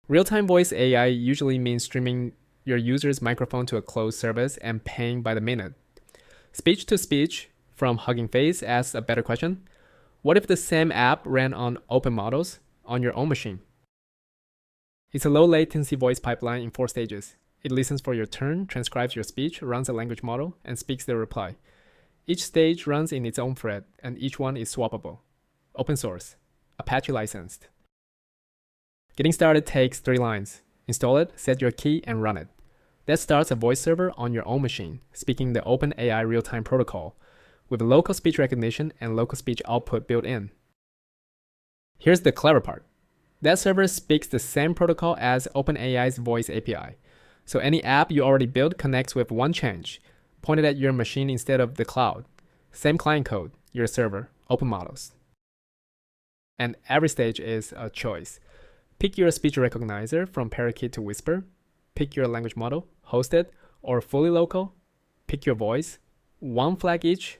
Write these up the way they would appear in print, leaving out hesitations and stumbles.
Real-time voice AI usually means streaming your user's microphone to a closed service and paying by the minute. Speech-to-speech from Hugging Face asks a better question. What if the same app ran on open models on your own machine? It's a low-latency voice pipeline in 4 stages. It listens for your turn, transcribes your speech, runs a language model, and speaks the reply. Each stage runs in its own thread, and each one is swappable. Open source. Apache licensed. Getting started takes 3 lines. Install it, set your key, and run it. That starts a voice server on your own machine, speaking the OpenAI real-time protocol, with local speech recognition and local speech output built in. Here's the clever part. That server speaks the same protocol as OpenAI's voice API. So any app you already built connects with one change, pointed at your machine instead of the cloud. Same client code, your server, open models. And every stage is a choice. Pick your speech recognizer from Parakeet to Whisper. Pick your language model, hosted or fully local. Pick your voice, 1 flag each,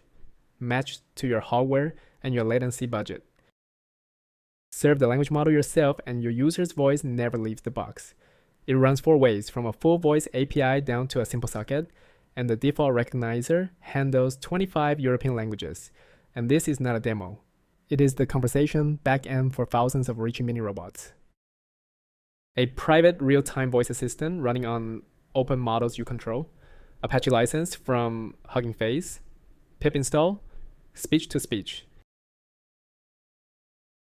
matched to your hardware and your latency budget. Serve the language model yourself and your user's voice never leaves the box. It runs 4 ways, from a full voice API down to a simple socket, and the default recognizer handles 25 European languages. And this is not a demo. It is the conversation backend for thousands of Reachy Mini robots. A private real-time voice assistant running on open models you control, Apache license from Hugging Face, pip install, speech-to-speech.